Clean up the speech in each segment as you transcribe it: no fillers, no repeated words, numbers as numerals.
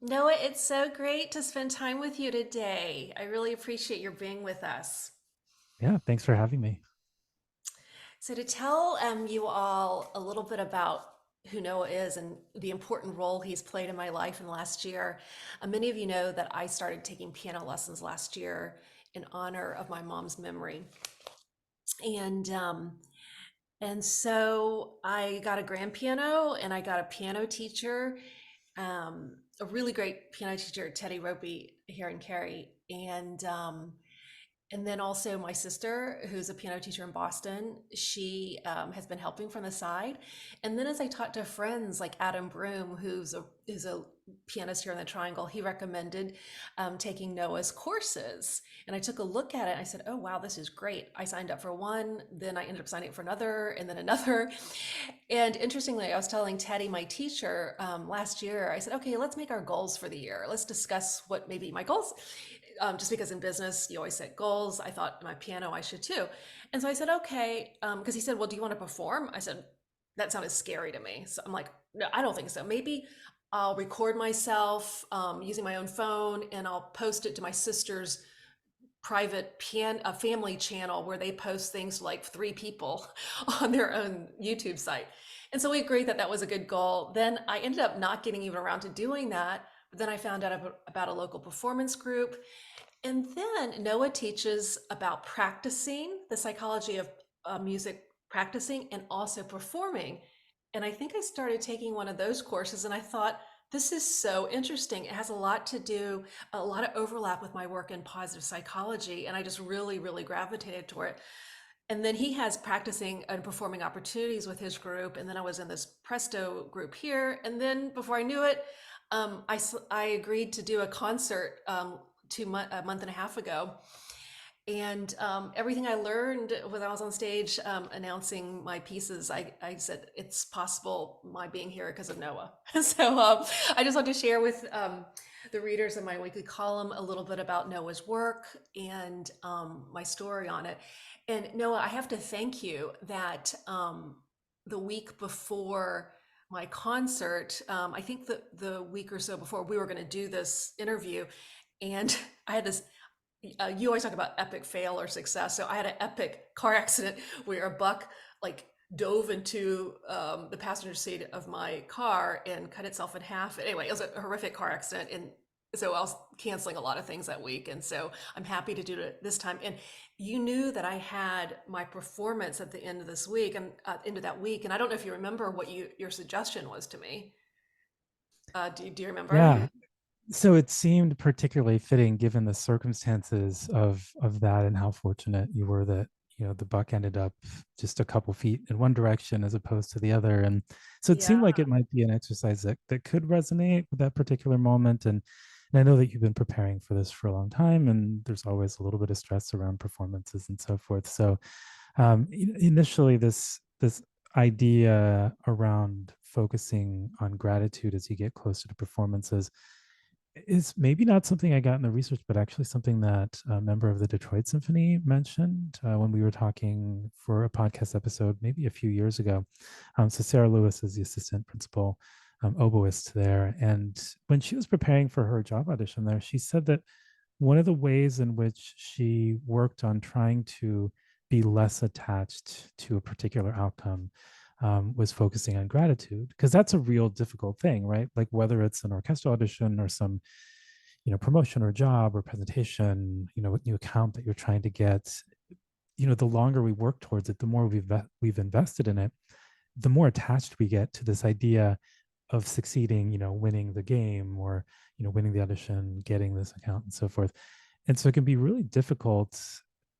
Noah, it's so great to spend time with you today. I really appreciate your being with us. Yeah, thanks for having me. So, to tell you all a little bit about who Noah is and the important role he's played in my life in the last year, many of you know that I started taking piano lessons last year in honor of my mom's memory. And so I got a grand piano and I got a piano teacher, a really great piano teacher, Teddy Ropey here in Cary. And then also my sister, who's a piano teacher in Boston, she has been helping from the side. And then as I talked to friends like Adam Broom, who's a pianist here in the Triangle, he recommended taking Noah's courses. And I took a look at it. And I said, "Oh wow, this is great." I signed up for one, then I ended up signing up for another, and then another. And interestingly, I was telling Teddy, my teacher, last year, I said, "Okay, let's make our goals for the year. Let's discuss what maybe my goals." Just because in business you always set goals, I thought my piano I should too. And so I said, okay, because he said, well, do you want to perform? I said, that sounded scary to me. So I'm like, no, I don't think so. Maybe I'll record myself using my own phone and I'll post it to my sister's private family channel where they post things to like 3 people on their own YouTube site. And so we agreed that that was a good goal. Then I ended up not getting even around to doing that. But then I found out about a local performance group, and then Noah teaches about practicing, the psychology of music practicing and also performing. And I think I started taking one of those courses and I thought, this is so interesting. It has a lot to do, a lot of overlap with my work in positive psychology. And I just really, really gravitated toward it. And then he has practicing and performing opportunities with his group. And then I was in this Presto group here. And then before I knew it, I agreed to do a concert a month and a half ago. And everything I learned when I was on stage announcing my pieces, I said, it's possible my being here because of Noah. So I just want to share with the readers of my weekly column a little bit about Noah's work and my story on it. And Noah, I have to thank you that the week before my concert, I think the week or so before we were going to do this interview, and I had this you always talk about epic fail or success. So I had an epic car accident where a buck like dove into the passenger seat of my car and cut itself in half. Anyway, it was a horrific car accident. And so I was canceling a lot of things that week. And so I'm happy to do it this time. And you knew that I had my performance at the end of this week and end of that week. And I don't know if you remember what your suggestion was to me. Do you remember? Yeah, so it seemed particularly fitting given the circumstances of that and how fortunate you were that the buck ended up just a couple feet in one direction as opposed to the other. And so it Yeah. seemed like it might be an exercise that could resonate with that particular moment. And I know that you've been preparing for this for a long time, and there's always a little bit of stress around performances and so forth. So initially this idea around focusing on gratitude as you get closer to performances is maybe not something I got in the research, but actually something that a member of the Detroit Symphony mentioned when we were talking for a podcast episode maybe a few years ago. So Sarah Lewis is the assistant principal oboist there, and when she was preparing for her job audition there, she said that one of the ways in which she worked on trying to be less attached to a particular outcome was focusing on gratitude, because that's a real difficult thing, right? Like whether it's an orchestral audition or some promotion or job or presentation, new account that you're trying to get, the longer we work towards it, the more we've invested in it, the more attached we get to this idea of succeeding, winning the game, or winning the audition, getting this account and so forth. And so it can be really difficult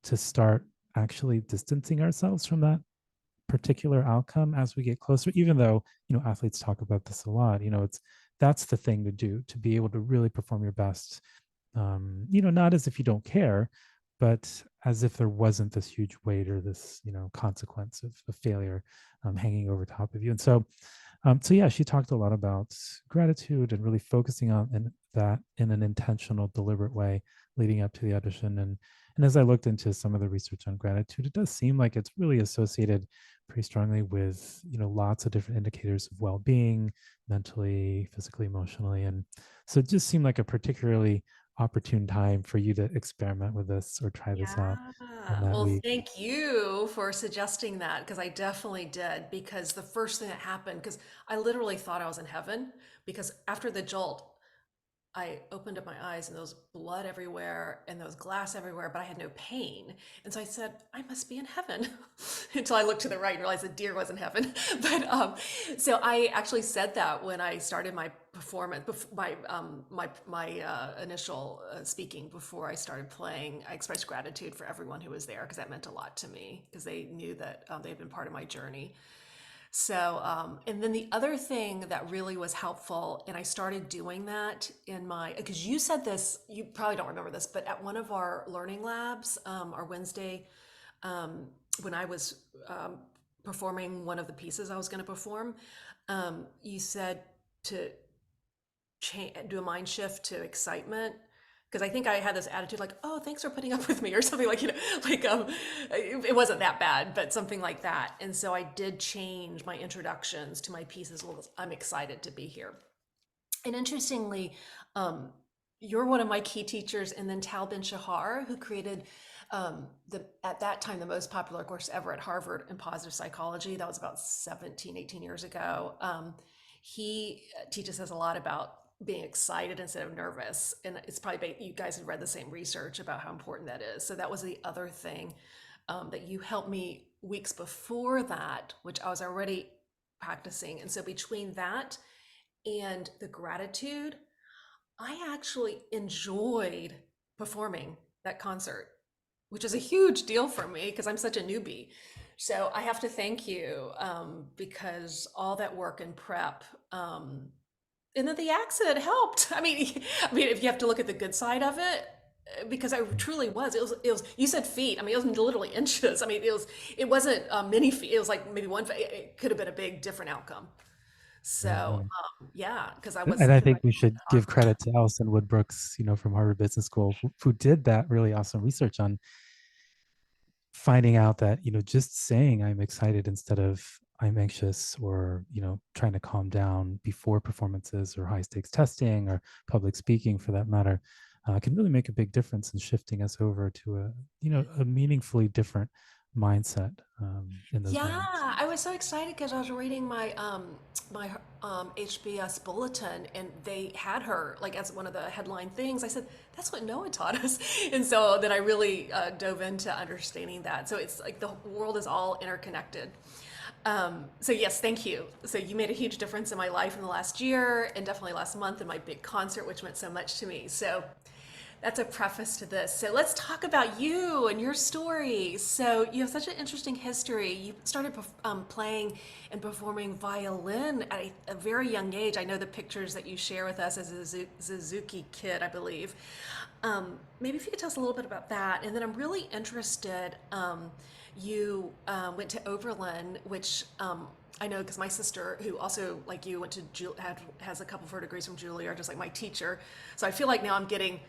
to start actually distancing ourselves from that particular outcome as we get closer, even though athletes talk about this a lot. It's that's the thing to do, to be able to really perform your best, not as if you don't care, but as if there wasn't this huge weight or this consequence of failure hanging over top of you. And so yeah, she talked a lot about gratitude and really focusing on that in an intentional, deliberate way leading up to the audition. And as I looked into some of the research on gratitude, it does seem like it's really associated pretty strongly with, lots of different indicators of well-being, mentally, physically, emotionally. And so it just seemed like a particularly opportune time for you to experiment with this or try this out in Yeah. that Well, week. thank you for suggesting that because I definitely did. Because the first thing that happened, because I literally thought I was in heaven, because after the jolt, I opened up my eyes and there was blood everywhere and there was glass everywhere, but I had no pain. And so I said, I must be in heaven until I looked to the right and realized the deer was in heaven. So I actually said that when I started my performance, my initial speaking before I started playing. I expressed gratitude for everyone who was there because that meant a lot to me because they knew that they had been part of my journey. So, and then the other thing that really was helpful, and I started doing that in my, because you said this, you probably don't remember this, but at one of our learning labs, our Wednesday, um, when I was performing one of the pieces I was going to perform, you said to do a mind shift to excitement because I think I had this attitude like, oh, thanks for putting up with me or something like, like it wasn't that bad, but something like that. And so I did change my introductions to my pieces. Well, I'm excited to be here. And interestingly, um, you're one of my key teachers, and then Tal Ben Shahar, who created the at that time the most popular course ever at Harvard in positive psychology. That was about 17, 18 years ago. He teaches us a lot about being excited instead of nervous. And it's probably you guys have read the same research about how important that is. So that was the other thing that you helped me weeks before that, which I was already practicing. And so between that and the gratitude, I actually enjoyed performing that concert, which is a huge deal for me because I'm such a newbie. So I have to thank you because all that work and prep, and then the accident helped. I mean, if you have to look at the good side of it, because I truly was. It was. You said feet. I mean, it was literally inches. I mean, it was. It wasn't many feet. It was like maybe one. It could have been a big different outcome. Right, So right. yeah, because I And was I because I think we should give credit to Alison Woodbrooks, from Harvard Business School, who did that really awesome research on finding out that, just saying I'm excited instead of I'm anxious, or, trying to calm down before performances or high stakes testing or public speaking for that matter, can really make a big difference in shifting us over to a meaningfully different mindset in those yeah, moments. I was so excited because I was reading my HBS bulletin and they had her like as one of the headline things. I said, "That's what Noah taught us," and so then I really dove into understanding that. So it's like the world is all interconnected. So yes, thank you. So you made a huge difference in my life in the last year and definitely last month in my big concert, which meant so much to me. So that's a preface to this. So let's talk about you and your story. So you have such an interesting history. You started playing and performing violin at a very young age. I know the pictures that you share with us as a Suzuki kid, I believe. Maybe if you could tell us a little bit about that. And then I'm really interested. You went to Oberlin, which I know because my sister, who also like you, went to has a couple of her degrees from Juilliard, just like my teacher. So I feel like now I'm getting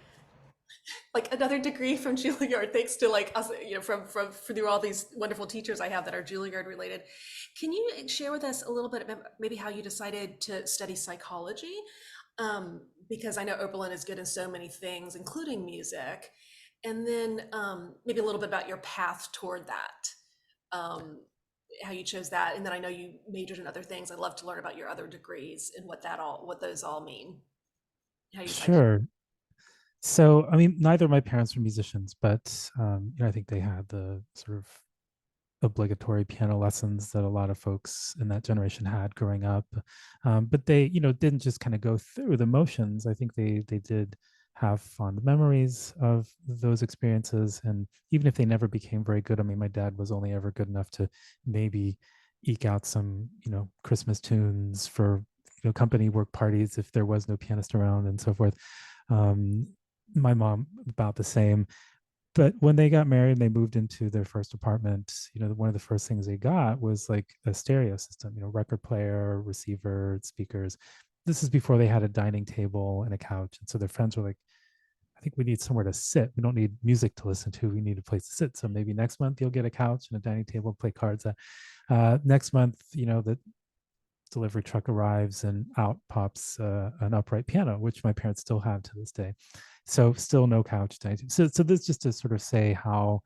like another degree from Juilliard, thanks to like us, from through all these wonderful teachers I have that are Juilliard related. Can you share with us a little bit about maybe how you decided to study psychology? Because I know Oberlin is good in so many things, including music. And then maybe a little bit about your path toward that, how you chose that. And then I know you majored in other things. I'd love to learn about your other degrees and what those all mean. How you decided. Sure. So, I mean, neither of my parents were musicians, but I think they had the sort of obligatory piano lessons that a lot of folks in that generation had growing up. But they, didn't just kind of go through the motions. I think they did have fond memories of those experiences, and even if they never became very good, I mean, my dad was only ever good enough to maybe eke out some, Christmas tunes for company work parties if there was no pianist around and so forth. Um, my mom about the same. But when they got married and they moved into their first apartment, one of the first things they got was like a stereo system, record player, receiver, speakers. This is before they had a dining table and a couch. And so their friends were like, I think we need somewhere to sit. We don't need music to listen to. We need a place to sit. So maybe next month you'll get a couch and a dining table, play cards. Next month, the delivery truck arrives and out pops an upright piano, which my parents still have to this day. So still no couch. So this just to sort of say how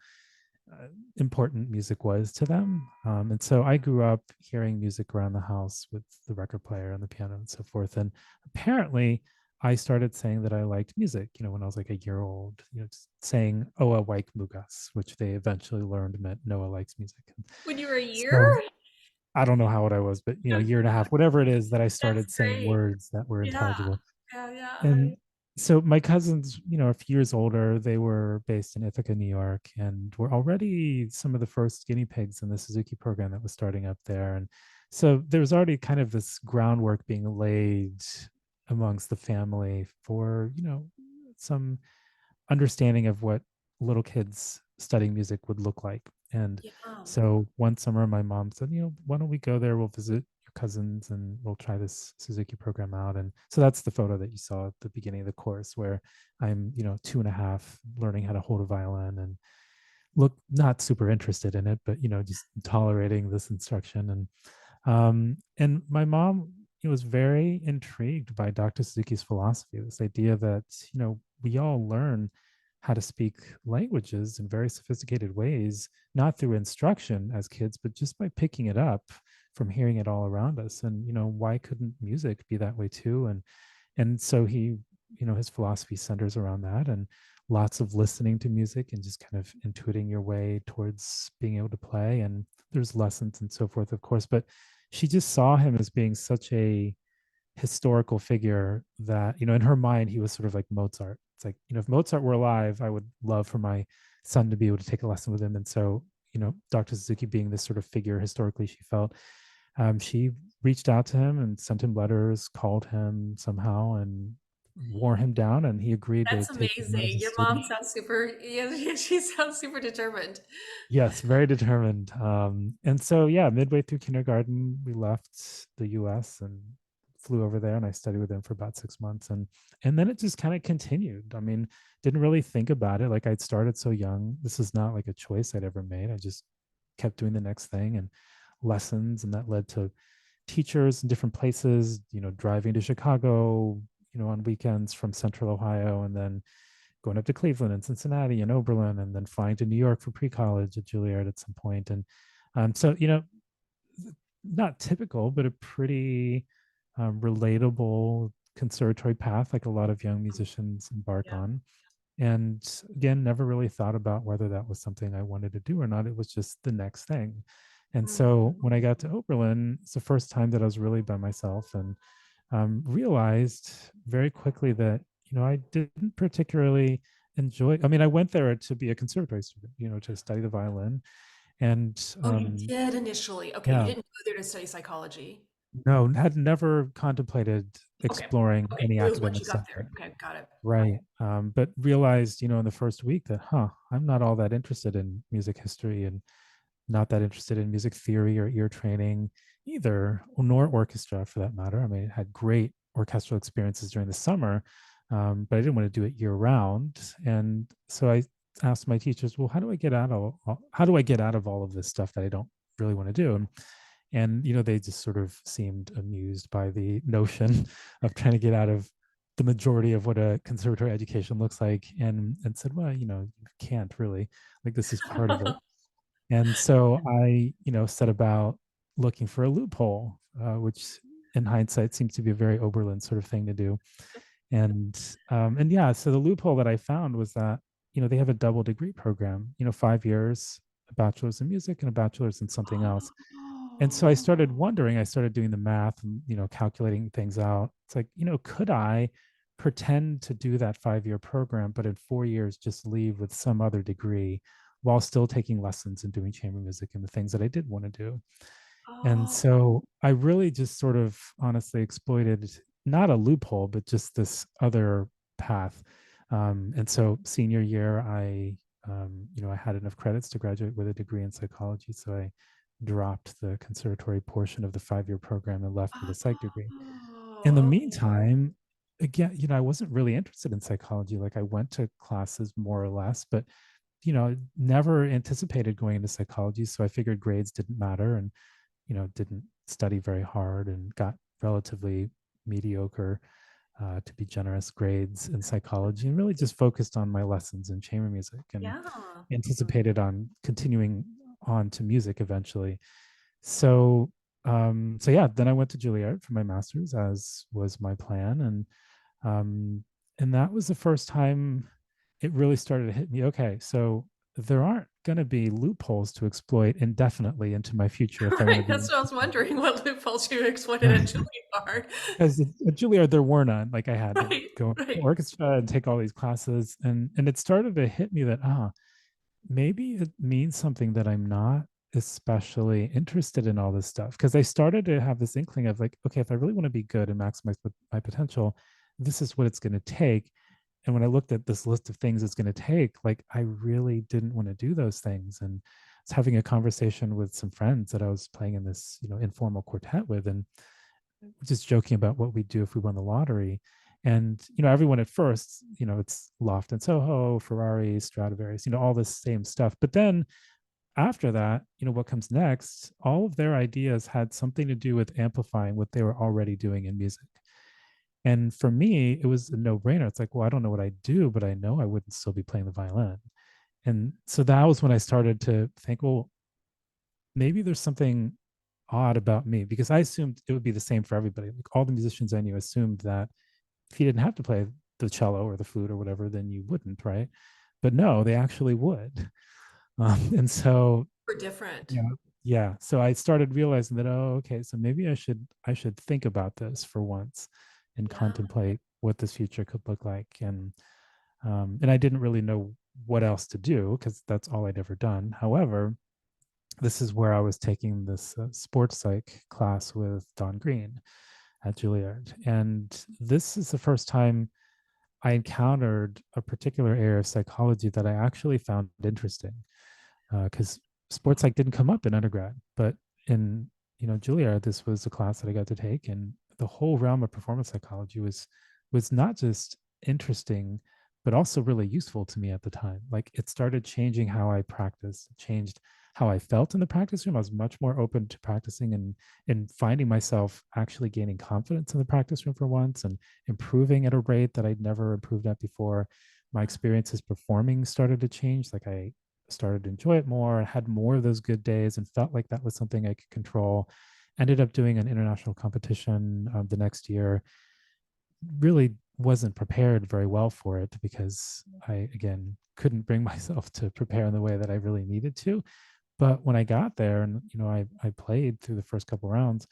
important music was to them. And so I grew up hearing music around the house with the record player and the piano and so forth. And apparently, I started saying that I liked music, when I was like a year old, just saying Oa Waik Mugas, which they eventually learned meant Noah likes music. And When you were a year? so I don't know how old I was, but year and a half, whatever it is, that I That's started saying great. words that were Yeah. intelligible. Yeah, yeah. And so my cousins, a few years older, they were based in Ithaca, New York, and were already some of the first guinea pigs in the Suzuki program that was starting up there. And so there was already kind of this groundwork being laid amongst the family for, some understanding of what little kids studying music would look like. And Yeah. so one summer, my mom said, why don't we go there? We'll visit your cousins and we'll try this Suzuki program out. And so that's the photo that you saw at the beginning of the course where I'm, 2.5 learning how to hold a violin and look not super interested in it, but, just tolerating this instruction. And my mom was very intrigued by Dr. Suzuki's philosophy, this idea that, we all learn how to speak languages in very sophisticated ways, not through instruction as kids, but just by picking it up from hearing it all around us. And, why couldn't music be that way too? And so he, his philosophy centers around that and lots of listening to music and just kind of intuiting your way towards being able to play. And there's lessons and so forth, of course, but she just saw him as being such a historical figure that, in her mind, he was sort of like Mozart. It's like, if Mozart were alive, I would love for my son to be able to take a lesson with him. And so, Dr. Suzuki being this sort of figure historically, she felt she reached out to him and sent him letters, called him somehow, and wore him down. And he agreed to That's take him on as amazing. a Your mom student. sounds super, yeah, yeah, she sounds super determined. Yes, very determined. And so, yeah, midway through kindergarten, we left the US and flew over there and I studied with him for about 6 months. And then it just kind of continued. I mean, didn't really think about it. Like I'd started so young. This is not like a choice I'd ever made. I just kept doing the next thing and lessons. And that led to teachers in different places, driving to Chicago, on weekends from central Ohio, and then going up to Cleveland and Cincinnati and Oberlin, and then flying to New York for pre-college at Juilliard at some point. And so, not typical, but a pretty relatable conservatory path, like a lot of young musicians embark Yeah. on. And again, never really thought about whether that was something I wanted to do or not. It was just the next thing. And so when I got to Oberlin, it's the first time that I was really by myself and realized very quickly that, I didn't particularly enjoy. I mean, I went there to be a conservatory student, to study the violin. And Oh, you did initially. Okay, you yeah, didn't go there to study psychology. no, had never contemplated Okay. exploring Okay. any It was once academic you got there. subject. Okay, got it. Right. But realized, in the first week that, I'm not all that interested in music history and not that interested in music theory or ear training either, nor orchestra for that matter. I mean, it had great orchestral experiences during the summer, but I didn't want to do it year round. And so I asked my teachers, well, how do I get out of all of this stuff that I don't really want to do? And they just sort of seemed amused by the notion of trying to get out of the majority of what a conservatory education looks like, and said, well, you can't really, like, this is part of it. And so I, set about looking for a loophole, which in hindsight seems to be a very Oberlin sort of thing to do. And yeah, so the loophole that I found was that, they have a double degree program, 5 years, a bachelor's in music and a bachelor's in something else. And so Oh, I started wondering, I started doing the math and, calculating things out. It's like, could I pretend to do that 5 year program, but in 4 years just leave with some other degree while still taking lessons and doing chamber music and the things that I did want to do? And oh, so I really just sort of honestly exploited not a loophole, but just this other path. And so senior year, I had enough credits to graduate with a degree in psychology. So I dropped the conservatory portion of the 5 year program and left with a psych degree. In the oh, okay. meantime, again, I wasn't really interested in psychology. Like I went to classes more or less, but never anticipated going into psychology. So I figured grades didn't matter, and didn't study very hard and got relatively mediocre, to be generous, grades in psychology, and really just focused on my lessons in chamber music and Yeah. anticipated on continuing on to music eventually. So yeah, then I went to Juilliard for my master's, as was my plan, um, and that was the first time it really started to hit me. Okay, so there aren't going to be loopholes to exploit indefinitely into my future if I want to Right. be. That's what I was wondering. What loopholes you exploited at Juilliard. Because at Juilliard there were none. Like I had to Right. go to Right. orchestra and take all these classes, and it started to hit me that maybe it means something that I'm not especially interested in all this stuff. Because I started to have this inkling of like, okay, if I really want to be good and maximize my potential, this is what it's going to take. And when I looked at this list of things it's going to take, like I really didn't want to do those things. And I was having a conversation with some friends that I was playing in this, informal quartet with, and just joking about what we'd do if we won the lottery. And everyone at first, it's Loft and Soho, Ferrari, Stradivarius, all this same stuff. But then after that, what comes next, all of their ideas had something to do with amplifying what they were already doing in music. And for me, it was a no-brainer. It's like, well, I don't know what I do, but I know I wouldn't still be playing the violin. And so that was when I started to think, well, maybe there's something odd about me, because I assumed it would be the same for everybody. Like all the musicians I knew assumed that if you didn't have to play the cello or the flute or whatever, then you wouldn't, right? But no, they actually would. And so, We're different. yeah, yeah. So I started realizing that, oh, okay, so maybe I should think about this for once and Yeah. contemplate what this future could look like. And I didn't really know what else to do because that's all I'd ever done. However, this is where I was taking this sports psych class with Don Green at Juilliard. And this is the first time I encountered a particular area of psychology that I actually found interesting, because sports psych didn't come up in undergrad, but in Juilliard, this was a class that I got to take, and the whole realm of performance psychology was not just interesting, but also really useful to me at the time. Like it started changing how I practiced, changed how I felt in the practice room. I was much more open to practicing and finding myself actually gaining confidence in the practice room for once and improving at a rate that I'd never improved at before. My experiences performing started to change. Like I started to enjoy it more, had more of those good days, and felt like that was something I could control. Ended up doing an international competition the next year. Really wasn't prepared very well for it because I, again, couldn't bring myself to prepare in the way that I really needed to. But when I got there and, I played through the first couple rounds,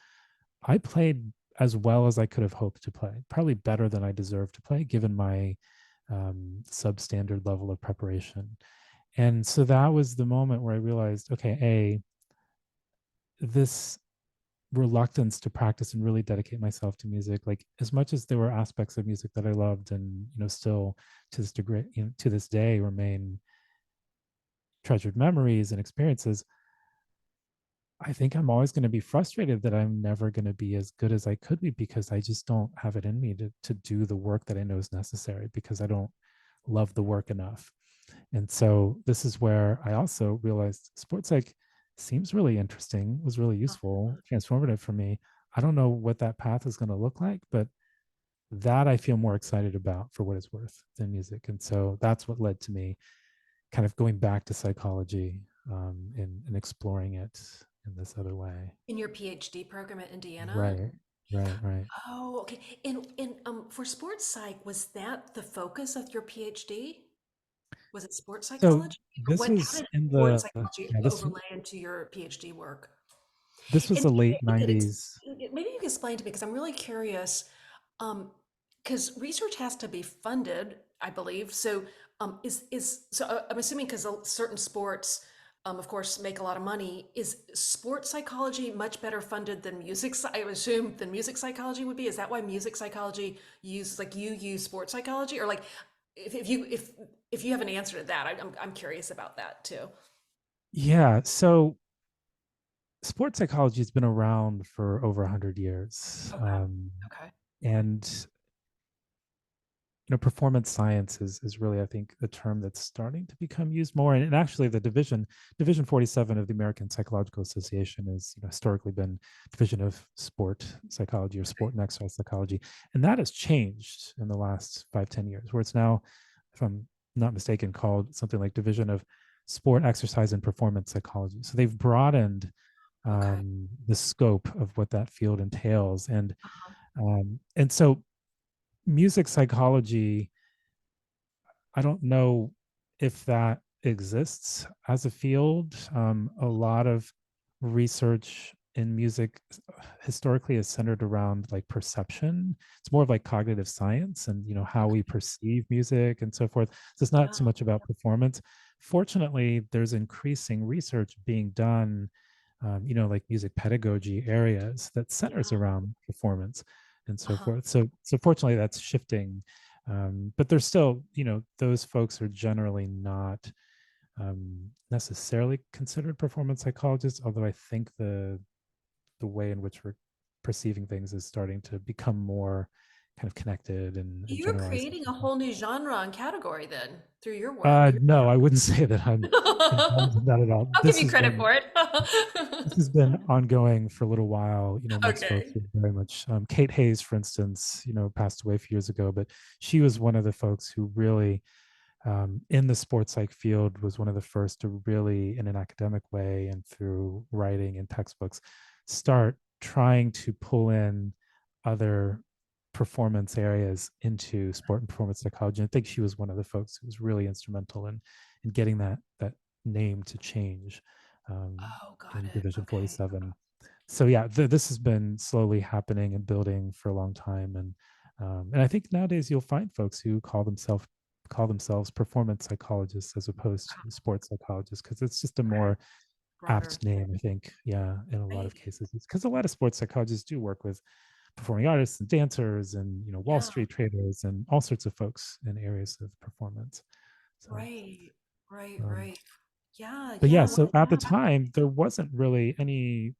I played as well as I could have hoped to play, probably better than I deserved to play given my substandard level of preparation. And so that was the moment where I realized, okay, this reluctance to practice and really dedicate myself to music, like as much as there were aspects of music that I loved and, still to this degree, to this day remain treasured memories and experiences, I think I'm always going to be frustrated that I'm never going to be as good as I could be because I just don't have it in me to do the work that I know is necessary because I don't love the work enough. And so this is where I also realized sports psych seems really interesting, was really useful, transformative for me. I don't know what that path is going to look like, but that I feel more excited about for what it's worth than music. And so that's what led to me kind of going back to psychology, and exploring it in this other way. In your PhD program at Indiana? Right, right, right. Oh, okay. And for sports psych, was that the focus of your PhD? Was it sports So psychology? Or this how was did in sports the psychology yeah, overlay into your PhD work? this was And the maybe late you could '90s. maybe you could explain to me because I'm really curious. Because research has to be funded, I believe. So, I'm assuming because certain sports, of course, make a lot of money. Is sports psychology much better funded than music? I would assume than music psychology would be. Is that why music psychology use like you use sports psychology, or like if you have an answer to that, I'm curious about that too. Yeah, so sports psychology has been around for over 100 years, Okay. Okay. and performance science is really, I think, a term that's starting to become used more. And actually, the division 47 of the American Psychological Association is, historically been division of sport psychology or sport and exercise psychology, and that has changed in the last 5-10 years, where it's now, if I'm not mistaken, called something like division of sport, exercise, and performance psychology. So they've broadened Okay. the scope of what that field entails, Uh-huh. and so music psychology, I don't know if that exists as a field. A lot of research in music historically is centered around like perception. It's more of like cognitive science and how we perceive music and so forth. So it's not Yeah. so much about performance. Fortunately, there's increasing research being done, like music pedagogy areas that centers Yeah. around performance and so Uh-huh. forth. So fortunately, that's shifting, but there's still, those folks are generally not necessarily considered performance psychologists, although I think the way in which we're perceiving things is starting to become more kind of connected and You're generalized. creating a whole new genre and category then through your work. No, I wouldn't say that I'm involved in I'll that at all. give This you has credit been for it. this has been ongoing for a little while. Most folks Okay. are very much, Kate Hayes, for instance, passed away a few years ago, but she was one of the folks who really, in the sports psych field, was one of the first to really, in an academic way and through writing and textbooks, start trying to pull in other performance areas into sport and performance psychology. And I think she was one of the folks who was really instrumental in getting that name to change, Oh, got in it. Division Okay. 47. So yeah, this has been slowly happening and building for a long time, and I think nowadays you'll find folks who call themselves performance psychologists as opposed to sports psychologists, because it's just a Okay. more Broader. apt name, I think. Yeah, in a lot Right. of cases, it's because a lot of sports psychologists do work with performing artists and dancers and Wall Yeah. Street traders and all sorts of folks in areas of performance. So, Right. Right. um, Right. Yeah. but Yeah. yeah, What? so at the Yeah. time there wasn't really any,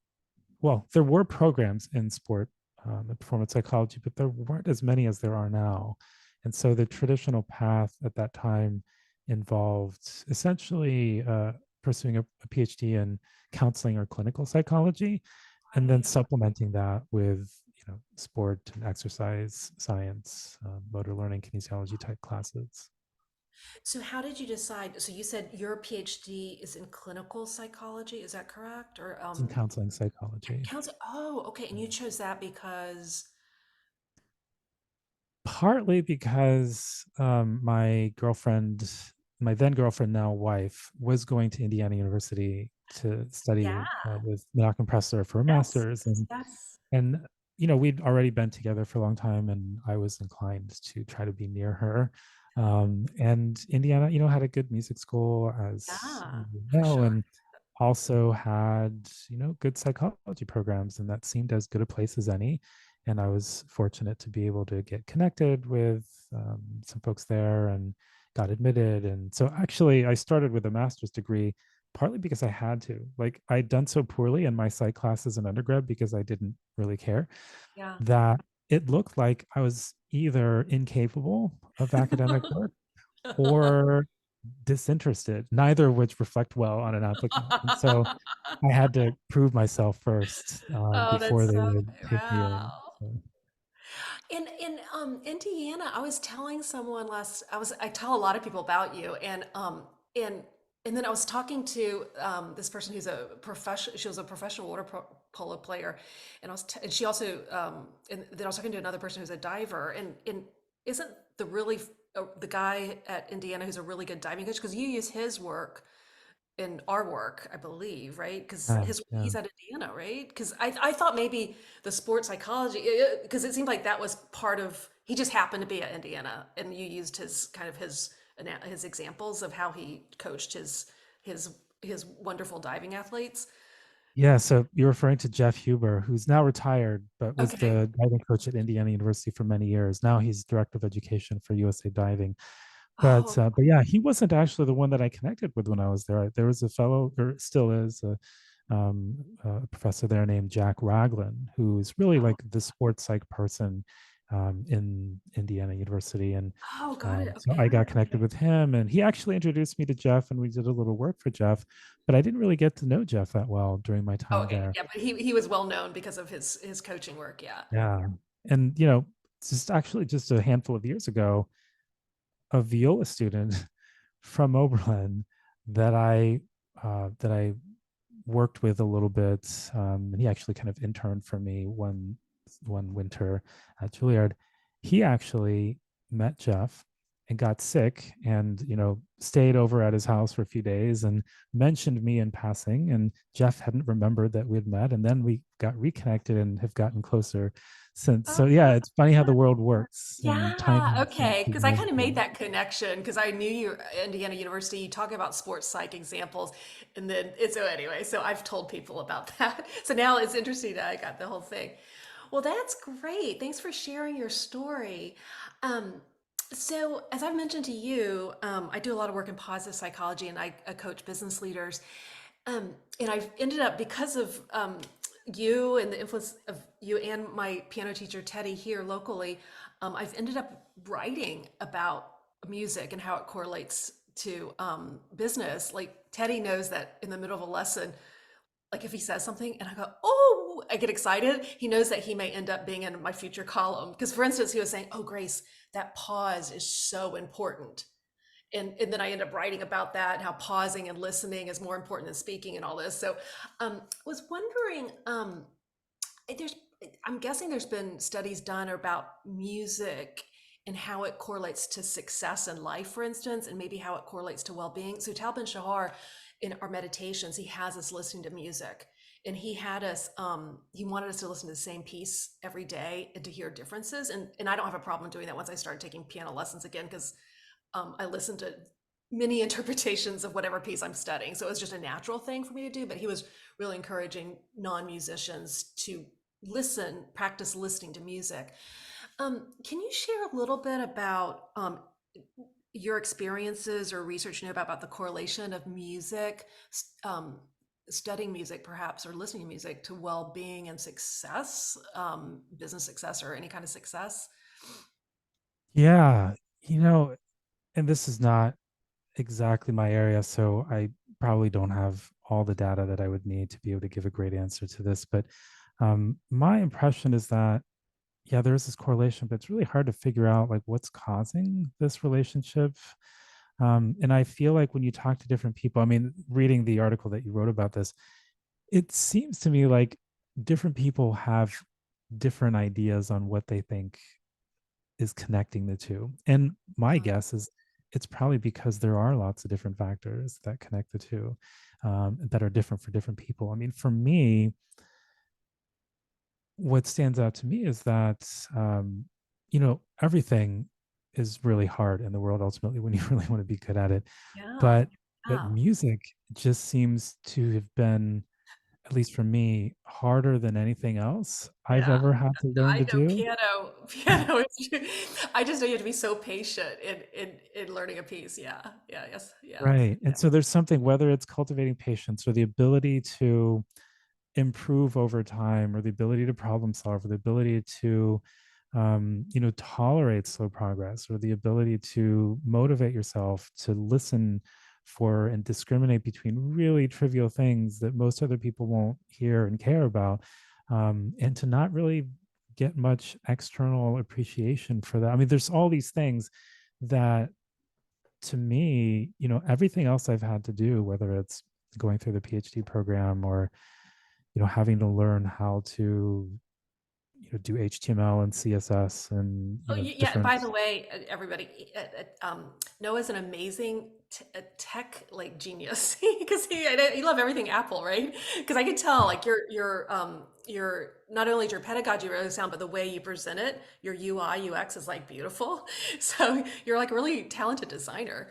well, there were programs in sport and performance psychology, but there weren't as many as there are now. And so the traditional path at that time involved essentially pursuing a PhD in counseling or clinical psychology, and then Right. supplementing that with sport and exercise science, motor learning, kinesiology type classes. So how did you decide? So you said your PhD is in clinical psychology, is that correct? Or It's in counseling psychology. counseling? Oh, okay. And you chose that because Partly because my then girlfriend, now wife, was going to Indiana University to yeah, study with Malcolm Pressler for a yes, master's, yes. and we'd already been together for a long time, and I was inclined to try to be near her. And Indiana, had a good music school, as Yeah, you for know, sure. and also had good psychology programs, and that seemed as good a place as any. And I was fortunate to be able to get connected with some folks there and got admitted. And so actually I started with a master's degree partly because I had to. Like, I'd done so poorly in my psych classes in undergrad because I didn't really care, Yeah. that it looked like I was either incapable of academic work or disinterested, neither of which reflect well on an applicant. And so I had to prove myself first, Oh, before that's they so would take me in. wow. So, In Indiana, I was telling someone I tell a lot of people about you, and and then I was talking to this person who's a professional. She was a professional polo player, and and she also and then I was talking to another person who's a diver, and isn't the guy at Indiana who's a really good diving coach, because you use his work in our work, I believe, right? Because yeah, his yeah. he's at Indiana, right? Because I thought maybe the sports psychology, because it seemed like that was part of. He just happened to be at Indiana, and you used his kind of his examples of how he coached his wonderful diving athletes. Yeah, so you're referring to Jeff Huber, who's now retired, but was Okay. the diving coach at Indiana University for many years. Now he's director of education for USA Diving. Oh, But yeah, he wasn't actually the one that I connected with when I was there. There was a fellow, or still is, a professor there named Jack Raglan, who's really Oh, like the sports psych person in Indiana University. And oh, got it. so I Okay. got connected Okay. with him, and he actually introduced me to Jeff, and we did a little work for Jeff. But I didn't really get to know Jeff that well during my Oh, time okay. there. Yeah, but he was well known because of his coaching work. Yeah. Yeah. And, just actually just a handful of years ago, a viola student from Oberlin that I worked with a little bit, and he actually kind of interned for me one winter at Juilliard. He actually met Jeff and got sick, and stayed over at his house for a few days and mentioned me in passing. And Jeff hadn't remembered that we had met, and then we got reconnected and have gotten closer since. Oh, So yeah, it's funny how the world works and yeah. timing seems Okay. to Because be I kind of made everything. that connection because I knew you Indiana University. You talk about sports psych examples, and then so anyway. So I've told people about that. So now it's interesting that I got the whole thing. Well, that's great. Thanks for sharing your story. Um, so, as I've mentioned to you, I do a lot of work in positive psychology, and I coach business leaders. And I've ended up because of you and the influence of you and my piano teacher Teddy here locally. I've ended up writing about music and how it correlates to business. Like Teddy knows that in the middle of a lesson, like if he says something and I go, oh, I get excited, he knows that he may end up being in my future column. Because for instance, he was saying, oh, Grace, that pause is so important. And then I end up writing about that and how pausing and listening is more important than speaking and all this. So was wondering, there's, I'm guessing there's been studies done about music and how it correlates to success in life, for instance, and maybe how it correlates to well-being. So Tal Ben Shahar, in our meditations, he has us listening to music, and he had us, he wanted us to listen to the same piece every day and to hear differences. And I don't have a problem doing that once I started taking piano lessons again, because I listened to many interpretations of whatever piece I'm studying. So it was just a natural thing for me to do. But he was really encouraging non musicians to practice listening to music. Can you share a little bit about your experiences or research you know about the correlation of music, studying music perhaps, or listening to music to well being and success, business success, or any kind of success? Yeah, and this is not exactly my area, so I probably don't have all the data that I would need to be able to give a great answer to this. But my impression is that, yeah, there is this correlation, but it's really hard to figure out like what's causing this relationship. And I feel like when you talk to different people, I mean, reading the article that you wrote about this, it seems to me like different people have different ideas on what they think is connecting the two. And my Mhm. guess is it's probably because there are lots of different factors that connect the two, that are different for different people. I mean, for me, what stands out to me is that, everything is really hard in the world ultimately when you really want to be good at it. Yeah. But Yeah. music just seems to have been, at least for me, harder than anything else I've Yeah. ever had to learn I to know do. piano is I just know you have to be so patient in learning a piece. Yeah. Yeah. Yes. Yeah. Right. And so there's something, whether it's cultivating patience or the ability to improve over time, or the ability to problem solve, or the ability to, tolerate slow progress, or the ability to motivate yourself to listen for and discriminate between really trivial things that most other people won't hear and care about, and to not really get much external appreciation for that. I mean, there's all these things that, to me, everything else I've had to do, whether it's going through the PhD program, or, having to learn how to, do HTML and CSS and, Oh, yeah. different. By the way, everybody, Noah's an amazing tech like genius because he love everything Apple, right? Because I could tell like your not only is your pedagogy really sound, but the way you present it, your UI UX is like beautiful. So you're like a really talented designer,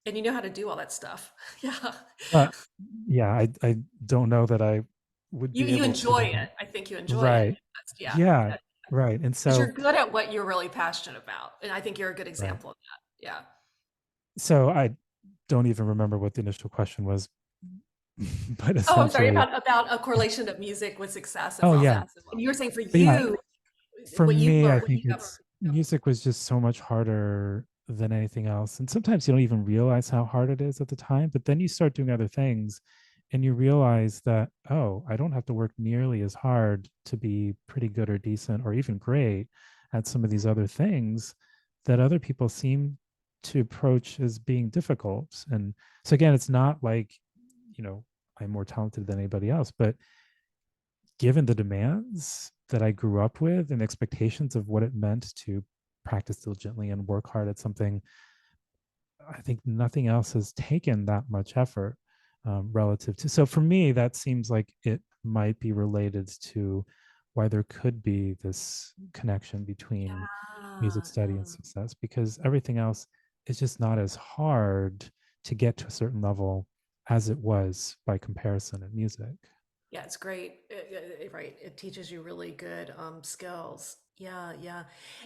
and you know how to do all that stuff. Yeah. But yeah, I don't know that I would You be you able enjoy to. it. I think you enjoy it. Right. That's, yeah. Yeah. Right. And Because so, you're good at what you're really passionate about. And I think you're a good right. example of that. Yeah. So I don't even remember what the initial question was. but Oh, I'm sorry, essentially, about a correlation of music with success and oh yeah, process. And you were saying for but yeah, you, for what you've me, I learned. think it's music was just so much harder than anything else. And sometimes you don't even realize how hard it is at the time, but then you start doing other things and you realize that, oh, I don't have to work nearly as hard to be pretty good or decent or even great at some of these other things that other people seem to approach as being difficult. And so again, it's not like, you know, I'm more talented than anybody else, but given the demands that I grew up with and expectations of what it meant to practice diligently and work hard at something, I think nothing else has taken that much effort relative to. So for me, that seems like it might be related to why there could be this connection between music Yeah, study and success, because everything else is just not as hard to get to a certain level as it was by comparison in music. yeah, it's great. Right, it teaches you really good skills. Yeah, yeah.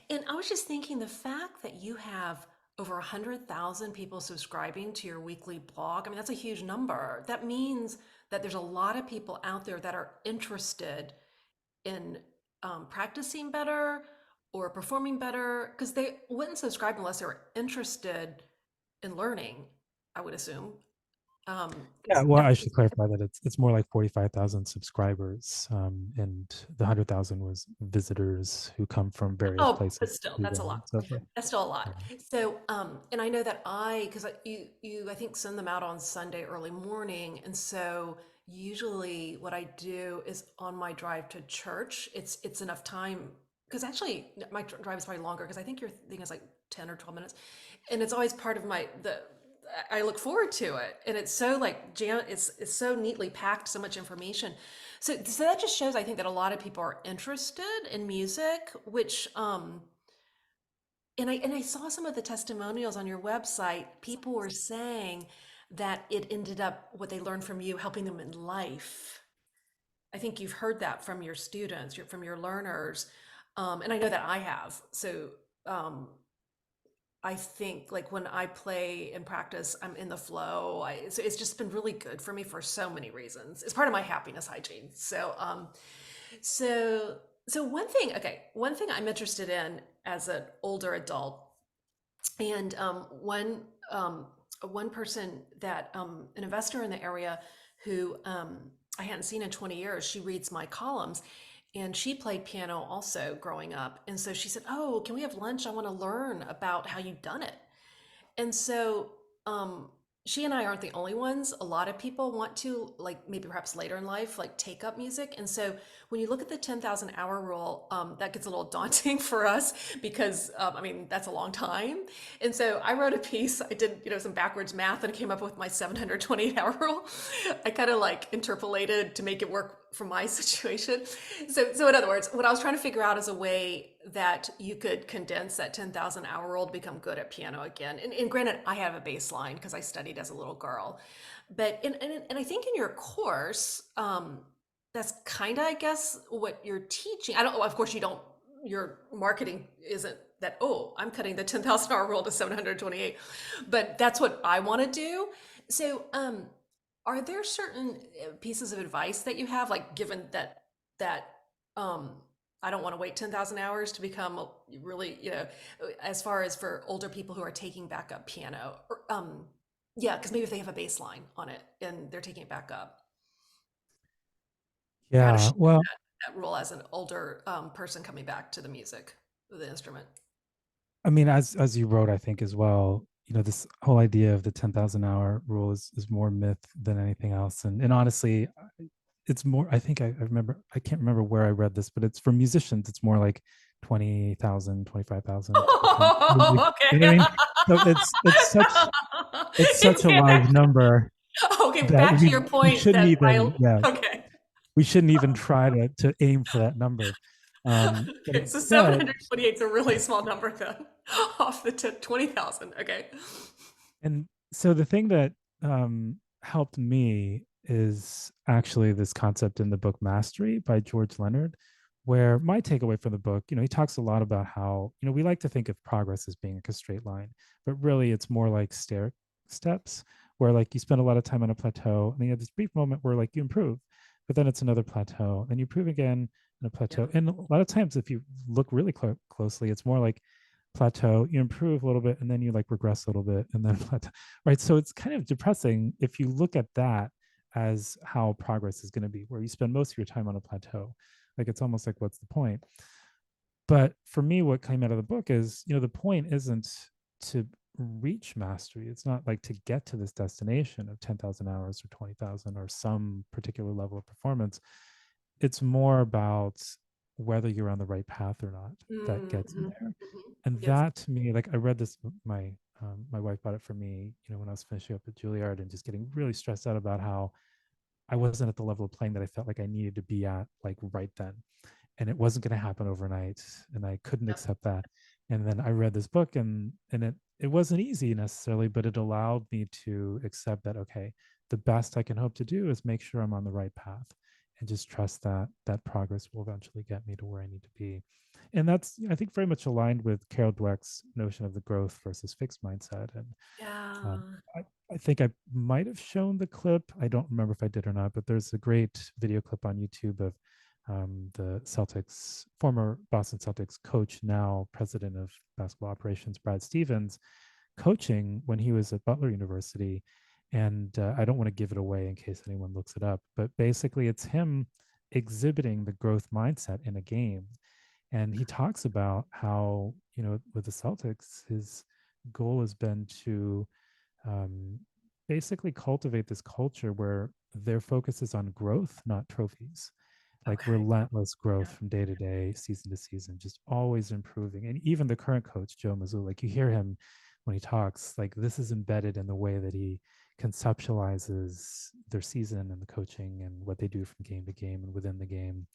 And I was just thinking the fact that you have over 100,000 people subscribing to your weekly blog, I mean, that's a huge number. That means that there's a lot of people out there that are interested in practicing better or performing better because they wouldn't subscribe unless they were interested in learning, I would assume. Yeah, well, That's I should clarify that it's more like 45,000 subscribers, and the 100,000 was visitors who come from various oh, but places still, to that's a Ueng lot. and so forth. That's still a lot. Yeah. So, and I know that because you I think send them out on Sunday early morning, and so usually what I do is on my drive to church, it's enough time because actually my drive is probably longer because I think your thing is like 10 or 12 minutes, and it's always part of my the. I look forward to it, and it's so like jam. It's so neatly packed, so much information. So that just shows, I think, that a lot of people are interested in music, which and I saw some of the testimonials on your website. People were saying that it ended up what they learned from you helping them in life. I think you've heard that from your students, from your learners, and I know that I have. So um, I think like when I play and practice, I'm in the flow. So it's just been really good for me for so many reasons. It's part of my happiness hygiene. So so one thing I'm interested in as an older adult, and one person that an investor in the area who I hadn't seen in 20 years, she reads my columns. And she played piano also growing up. And so she said, "Oh, can we have lunch? I want to learn about how you've done it." And so um, she and I aren't the only ones. A lot of people want to, like maybe perhaps later in life, like take up music. And so when you look at the 10,000 hour rule, that gets a little daunting for us because I mean, that's a long time. And so I wrote a piece, I did, some backwards math and came up with my 728-hour rule. I kind of like interpolated to make it work for my situation. So in other words, what I was trying to figure out is a way that you could condense that 10,000 hour rule to become good at piano again. And granted, I have a baseline because I studied as a little girl. But and I think in your course, that's kind of, I guess, what you're teaching. I don't, of course, you don't, your marketing isn't that, oh, I'm cutting the 10,000 hour rule to 728, but that's what I want to do. So, are there certain pieces of advice that you have, like given that um, I don't want to wait 10,000 hours to become really, as far as for older people who are taking back up piano, or, yeah, because maybe if they have a bass line on it and they're taking it back up, or how to Yeah. shift Well, that rule as an older person coming back to the music, the instrument. I mean, as you wrote, I think as well, this whole idea of the 10,000 hour rule is more myth than anything else. And honestly, it's more, I think I remember, I can't remember where I read this, but it's for musicians, it's more like 20,000, 25,000 to become. You Okay. know what I mean? So it's such a Okay, large number that back to we your we point shouldn't that even, yeah, okay. we shouldn't even try to aim for that number. But Okay, so instead, 728 is a really small number then, off the 20,000. Okay. and so the thing that helped me is actually this concept in the book Mastery by George Leonard, where my takeaway from the book, he talks a lot about how, we like to think of progress as being like a straight line, but really it's more like stair steps, where like you spend a lot of time on a plateau and then you have this brief moment where like you improve, but then it's another plateau and you improve again and a Yeah. plateau. And a lot of times, if you look really closely, it's more like plateau, you improve a little bit, and then you like regress a little bit, and then plateau, right? So it's kind of depressing if you look at that as how progress is going to be, where you spend most of your time on a plateau. Like it's almost like, what's the point? But for me, what came out of the book is, the point isn't to reach mastery. It's not like to get to this destination of 10,000 hours or 20,000 or some particular level of performance. It's more about whether you're on the right path or not that gets you Mm-hmm. there. Hmm. And Yes. that to me, like I read this, my wife bought it for me, when I was finishing up at Juilliard and just getting really stressed out about how I wasn't at the level of playing that I felt like I needed to be at, like right then, and it wasn't going to happen overnight, and I couldn't Yep. accept that. And then I read this book, and it wasn't easy necessarily, but it allowed me to accept that, okay, the best I can hope to do is make sure I'm on the right path, and just trust that that progress will eventually get me to where I need to be. And that's, I think, very much aligned with Carol Dweck's notion of the growth versus fixed mindset. And um, Yeah. I, I think I might have shown the clip. I don't remember if I did or not, but there's a great video clip on YouTube of the Celtics, former Boston Celtics coach, now president of basketball operations, Brad Stevens, coaching when he was at Butler University. And I don't want to give it away in case anyone looks it up, but basically it's him exhibiting the growth mindset in a game. And he talks about how, with the Celtics, his goal has been to um, basically cultivate this culture where their focus is on growth, not trophies, like Okay. relentless growth Yeah. from day to day, season to season, just always improving. And even the current coach, Joe Mazzulla, like you hear him when he talks, like this is embedded in the way that he conceptualizes their season and the coaching and what they do from game to game and within the game.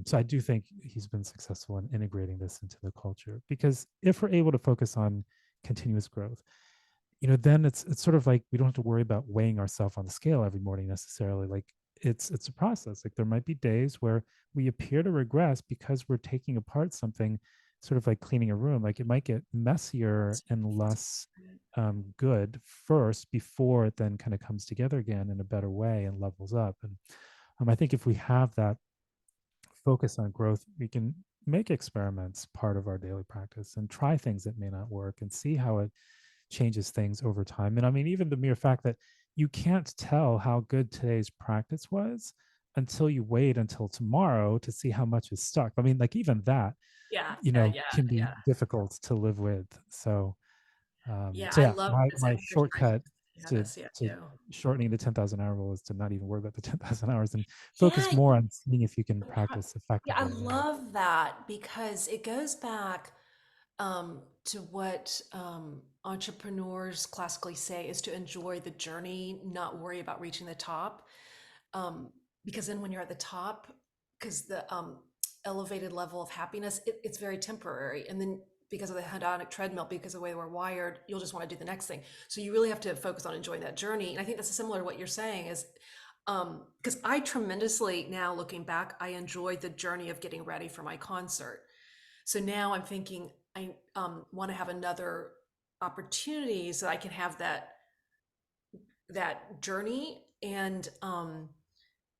So I do think he's been successful in integrating this into the culture, because if we're able to focus on continuous growth, then it's sort of like we don't have to worry about weighing ourselves on the scale every morning necessarily. Like it's a process. Like there might be days where we appear to regress because we're taking apart something, sort of like cleaning a room. Like it might get messier and less good first before it then kind of comes together again in a better way and levels up. And I think if we have that focus on growth, we can make experiments part of our daily practice and try things that may not work and see how it changes things over time. And I mean, even the mere fact that you can't tell how good today's practice was until you wait until tomorrow to see how much is stuck. I mean, like even that, Yeah. Yeah. Yeah. can be Yeah. difficult to live with. So, Yeah. so I yeah, love my this my exercise. shortcut Yeah. to This. Yeah. to Too. shortening the 10,000 hour rule is to not even worry about the 10,000 hours and focus Yeah. more on seeing if you can The pro- practice Yeah, I effectively. Yeah. love that because it goes back to what entrepreneurs classically say is to enjoy the journey, not worry about reaching the top. Because then when you're at the top, because the elevated level of happiness, it's very temporary. And then because of the hedonic treadmill, because of the way we're wired, you'll just want to do the next thing. So you really have to focus on enjoying that journey. And I think that's similar to what you're saying is because I tremendously now looking back, I enjoyed the journey of getting ready for my concert. So now I'm thinking I want to have another opportunity so I can have that journey and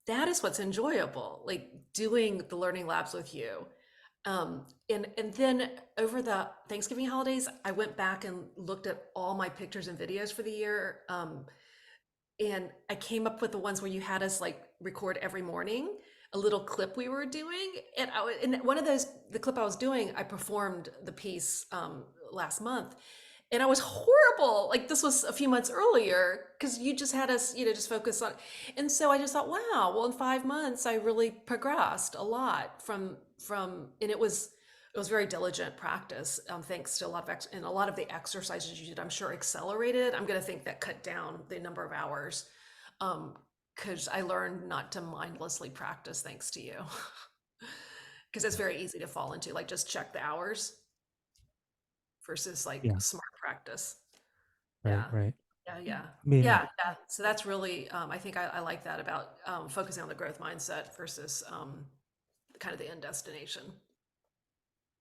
that is what's enjoyable, like doing the learning labs with you. And then over the Thanksgiving holidays, I went back and looked at all my pictures and videos for the year. And I came up with the ones where you had us like record every morning a little clip we were doing. And one of those, the clip I was doing, I performed the piece last month. And I was horrible. Like this was a few months earlier because you just had us, just focus on. And so I just thought, wow, well, in 5 months, I really progressed a lot and it was very diligent practice. Thanks to a lot of and a lot of the exercises you did, I'm sure accelerated. I'm going to think that cut down the number of hours because I learned not to mindlessly practice thanks to you. Because it's very easy to fall into, like just check the hours versus like Yeah. smart practice. Right. Yeah. Right. Yeah. Yeah. I mean, Yeah. Yeah. So that's really, I think I like that about focusing on the growth mindset versus kind of the end destination.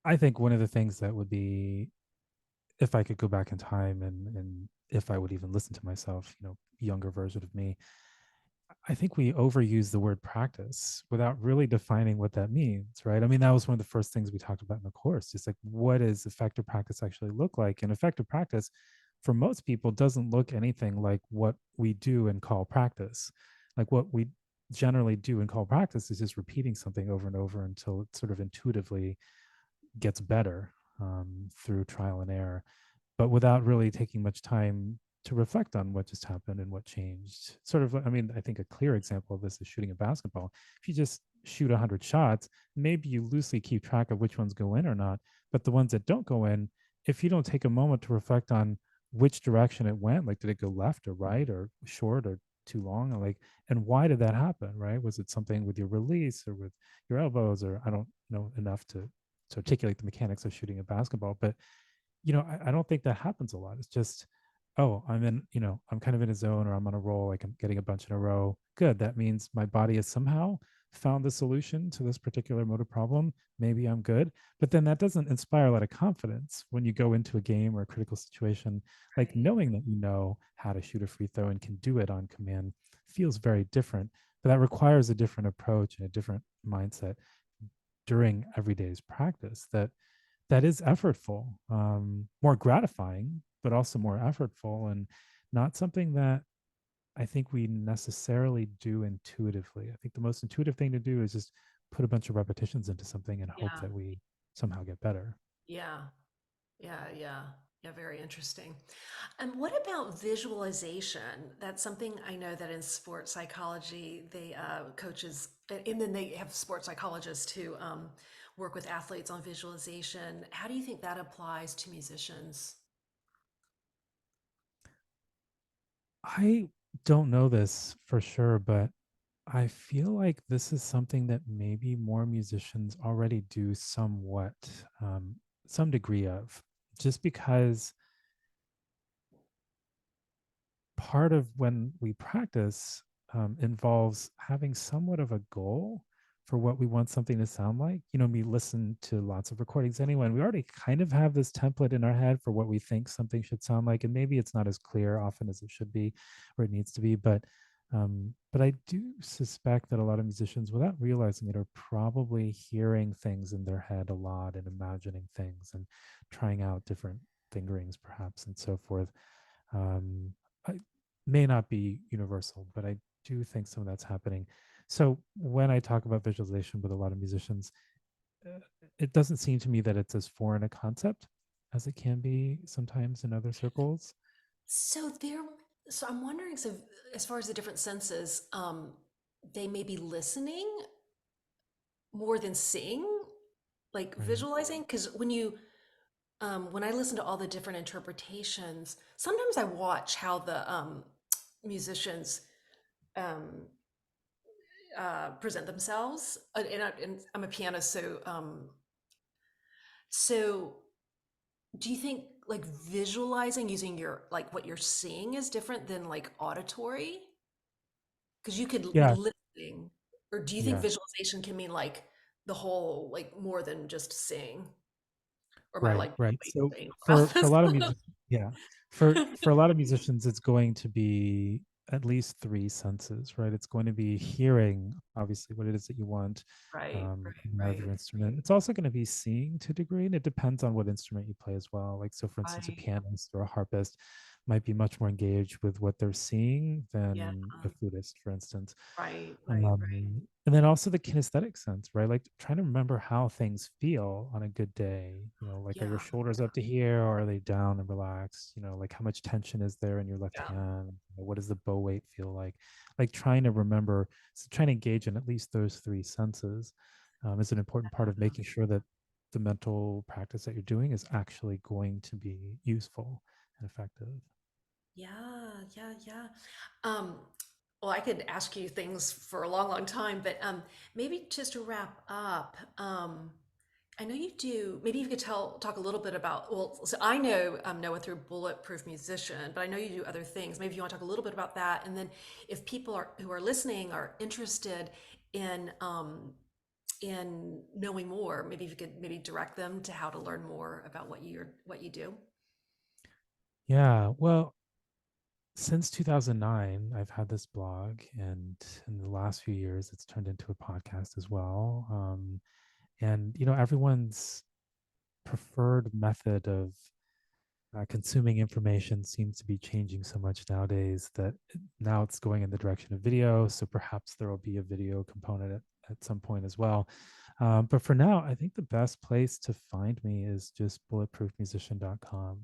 I think one of the things that would be, if I could go back in time and if I would even listen to myself, younger version of me. I think we overuse the word practice without really defining what that means, right? I mean, that was one of the first things we talked about in the course, just like what does effective practice actually look like? And effective practice for most people doesn't look anything like what we do and call practice. Like what we generally do and call practice is just repeating something over and over until it sort of intuitively gets better through trial and error, but without really taking much time to reflect on what just happened and what changed. Sort of, I mean, I think a clear example of this is shooting a basketball. If you just shoot 100 shots, maybe you loosely keep track of which ones go in or not, but the ones that don't go in, if you don't take a moment to reflect on which direction it went, like did it go left or right or short or too long, or like, and why did that happen, right? Was it something with your release or with your elbows, or I don't know enough to articulate the mechanics of shooting a basketball, but I don't think that happens a lot. It's just, oh, I'm kind of in a zone or I'm on a roll, like I'm getting a bunch in a row. Good. That means my body has somehow found the solution to this particular motor problem. Maybe I'm good. But then that doesn't inspire a lot of confidence when you go into a game or a critical situation. Like Right. knowing that you know how to shoot a free throw and can do it on command feels very different. But that requires a different approach and a different mindset during everyday's practice that is effortful, more gratifying, but also more effortful, and not something that I think we necessarily do intuitively. I think the most intuitive thing to do is just put a bunch of repetitions into something and hope Yeah. that we somehow get better. Yeah. Yeah. Yeah. Yeah. Very interesting. And what about visualization? That's something I know that in sports psychology, they coaches, and then they have sports psychologists who work with athletes on visualization. How do you think that applies to musicians? I don't know this for sure, but I feel like this is something that maybe more musicians already do somewhat, um, some degree of, just because part of when we practice involves having somewhat of a goal for what we want something to sound like. We listen to lots of recordings anyway, and we already kind of have this template in our head for what we think something should sound like, and maybe it's not as clear often as it should be or it needs to be, but I do suspect that a lot of musicians, without realizing it, are probably hearing things in their head a lot and imagining things and trying out different fingerings, perhaps, and so forth. um, I, may not be universal, but I do think some of that's happening. So when I talk about visualization with a lot of musicians, uh, it doesn't seem to me that it's as foreign a concept as it can be sometimes in other circles. So there, so I'm wondering, so as far as the different senses, they may be listening more than seeing, like Right. visualizing, because when I listen to all the different interpretations, sometimes I watch how the musicians um, present themselves. And I'm a pianist, so do you think like visualizing using your like what you're seeing is different than like auditory? Because you could be Yeah. listening, or do you think Yeah. visualization can mean like the whole, like more than just seeing? Or am I Right, like right. totally So saying for about for a this? lot of musicians, yeah, for a lot of musicians, it's going to be at least three senses, right? It's going to be hearing, obviously, what it is that you want Right, out of right, your instrument. It's also going to be seeing to a degree, and it depends on what instrument you play as well. Like, so for instance, a right. pianist or a harpist might be much more engaged with what they're seeing Yeah, than a flutist, for instance. right, right, right. And then also the kinesthetic sense, right? Like trying to remember how things feel on a good day. Like are your Yeah, shoulders up to here or are they down and relaxed? Like how much tension is there in your left yeah. hand? What does the bow weight feel like? Like trying to remember, so trying to engage in at least those three senses is an important part of making sure that the mental practice that you're doing is actually going to be useful and effective. Yeah, yeah, yeah. Um, well, I could ask you things for a long, long time, but maybe just to wrap up, I know you do. Maybe you could talk a little bit about. Well, so I know Noah through Bulletproof Musician, but I know you do other things. Maybe you want to talk a little bit about that, and then if people are who are listening are interested in knowing more, maybe if you could maybe direct them to how to learn more about what you do. Yeah, well. Since 2009, I've had this blog, and in the last few years, it's turned into a podcast as well. And everyone's preferred method of consuming information seems to be changing so much nowadays that now it's going in the direction of video. So perhaps there will be a video component at some point as well. But for now, I think the best place to find me is just bulletproofmusician.com.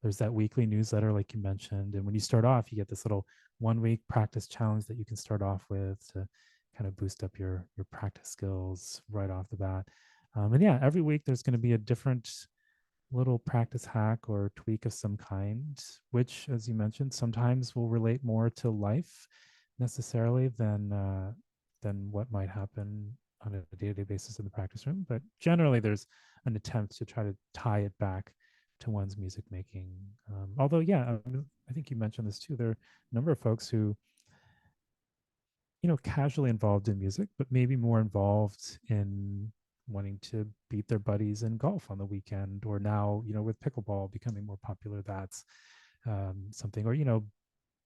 There's that weekly newsletter, like you mentioned. And when you start off, you get this little 1 week practice challenge that you can start off with to kind of boost up your practice skills right off the bat. And yeah, every week there's going to be a different little practice hack or tweak of some kind, which, as you mentioned, sometimes will relate more to life necessarily than what might happen on a day-to-day basis in the practice room. But generally, there's an attempt to try to tie it back to one's music making. Although, yeah, I think you mentioned this too. There are a number of folks who casually involved in music, but maybe more involved in wanting to beat their buddies in golf on the weekend, or now, with pickleball becoming more popular, that's something, or,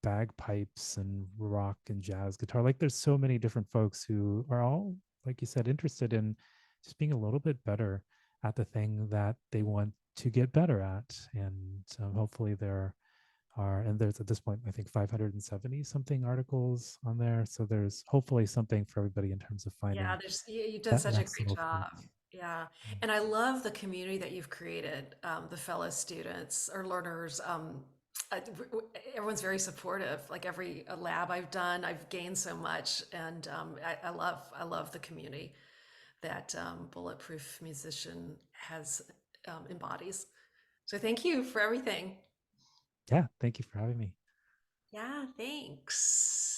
bagpipes and rock and jazz guitar. Like there's so many different folks who are all, like you said, interested in just being a little bit better at the thing that they want to get better at. And hopefully and there's at this point, I think 570 something articles on there. So there's hopefully something for everybody in terms of Yeah, finding you've done that such a next great little job. tweak. Yeah. And I love the community that you've created, the fellow students or learners. Everyone's very supportive. Like every lab I've done, I've gained so much. And I love the community that Bulletproof Musician has embodies. So thank you for everything. Yeah, thank you for having me. Yeah, thanks.